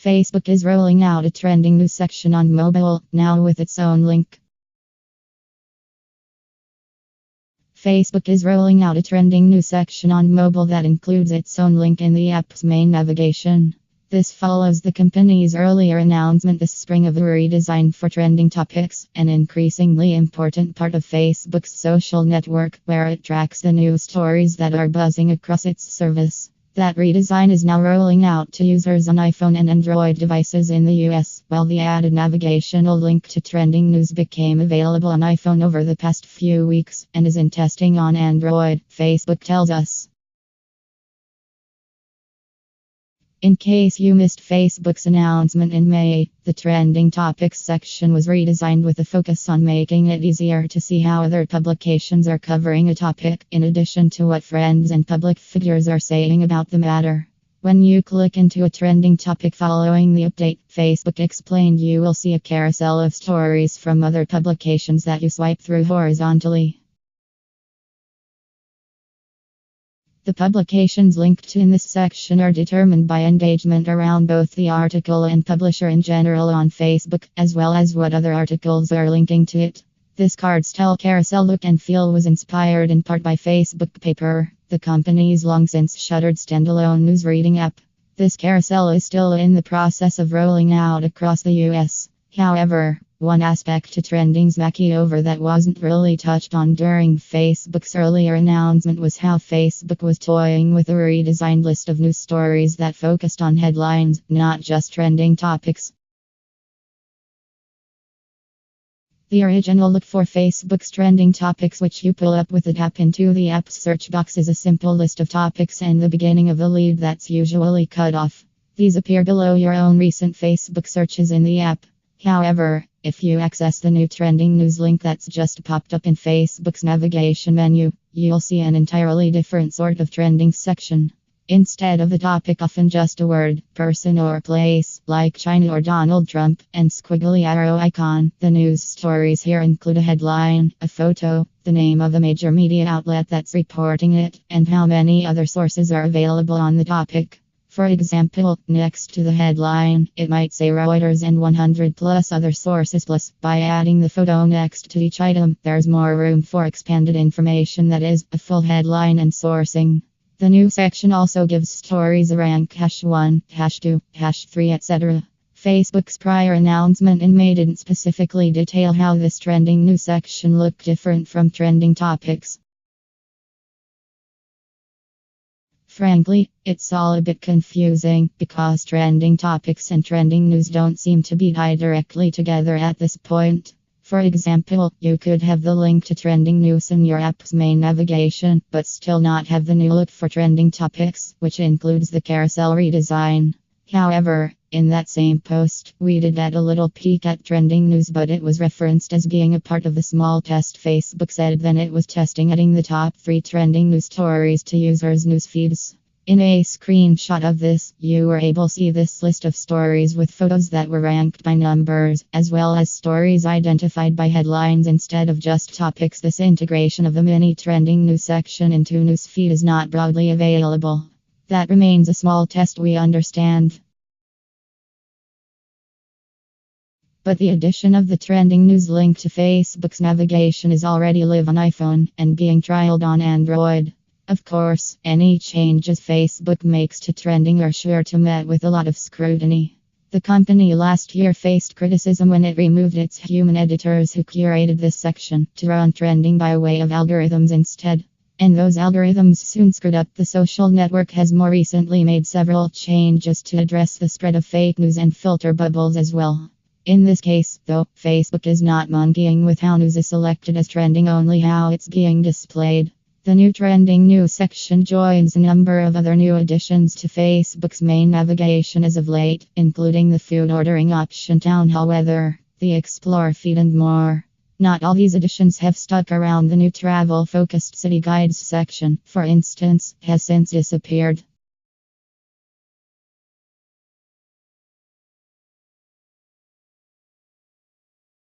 Facebook is rolling out a trending news section on mobile, now with its own link. Facebook is rolling out a trending news section on mobile that includes its own link in the app's main navigation. This follows the company's earlier announcement this spring of a redesign for trending topics, an increasingly important part of Facebook's social network, where it tracks the news stories that are buzzing across its service. That redesign is now rolling out to users on iPhone and Android devices in the US, while the added navigational link to trending news became available on iPhone over the past few weeks and is in testing on Android, Facebook tells us. In case you missed Facebook's announcement in May, the trending topics section was redesigned with a focus on making it easier to see how other publications are covering a topic, in addition to what friends and public figures are saying about the matter. When you click into a trending topic following the update, Facebook explained you will see a carousel of stories from other publications that you swipe through horizontally. The publications linked in this section are determined by engagement around both the article and publisher in general on Facebook, as well as what other articles are linking to it. This card-style carousel look and feel was inspired in part by Facebook Paper, the company's long-since shuttered standalone news reading app. This carousel is still in the process of rolling out across the US. However, one aspect to trending's makeover that wasn't really touched on during Facebook's earlier announcement was how Facebook was toying with a redesigned list of news stories that focused on headlines, not just trending topics. The original look for Facebook's trending topics, which you pull up with a tap into the app's search box, is a simple list of topics and the beginning of a lead that's usually cut off. These appear below your own recent Facebook searches in the app. However, if you access the new trending news link that's just popped up in Facebook's navigation menu, you'll see an entirely different sort of trending section. Instead of the topic, often just a word, person, or place, like China or Donald Trump, and squiggly arrow icon, the news stories here include a headline, a photo, the name of a major media outlet that's reporting it, and how many other sources are available on the topic. For example, next to the headline, it might say Reuters and 100 plus other sources. Plus, by adding the photo next to each item, there's more room for expanded information, that is, a full headline and sourcing. The new section also gives stories a rank #1, #2, #3, etc. Facebook's prior announcement in May didn't specifically detail how this trending news section looked different from trending topics. Frankly, it's all a bit confusing, because trending topics and trending news don't seem to be tied directly together at this point. For example, you could have the link to trending news in your app's main navigation, but still not have the new look for trending topics, which includes the carousel redesign. However, in that same post, we did add a little peek at trending news, but it was referenced as being a part of the small test Facebook said then it was testing adding the top 3 trending news stories to users' news feeds. In a screenshot of this, you were able to see this list of stories with photos that were ranked by numbers, as well as stories identified by headlines instead of just topics. This integration of the mini trending news section into newsfeed is not broadly available. That remains a small test, we understand. But the addition of the trending news link to Facebook's navigation is already live on iPhone and being trialed on Android. Of course, any changes Facebook makes to trending are sure to meet with a lot of scrutiny. The company last year faced criticism when it removed its human editors who curated this section to run trending by way of algorithms instead. And those algorithms soon screwed up. The social network has more recently made several changes to address the spread of fake news and filter bubbles as well. In this case, though, Facebook is not monkeying with how news is selected as trending, only how it's being displayed. The new trending news section joins a number of other new additions to Facebook's main navigation as of late, including the food ordering option, town hall weather, the Explore feed, and more. Not all these additions have stuck around. The new travel-focused city guides section, for instance, has since disappeared.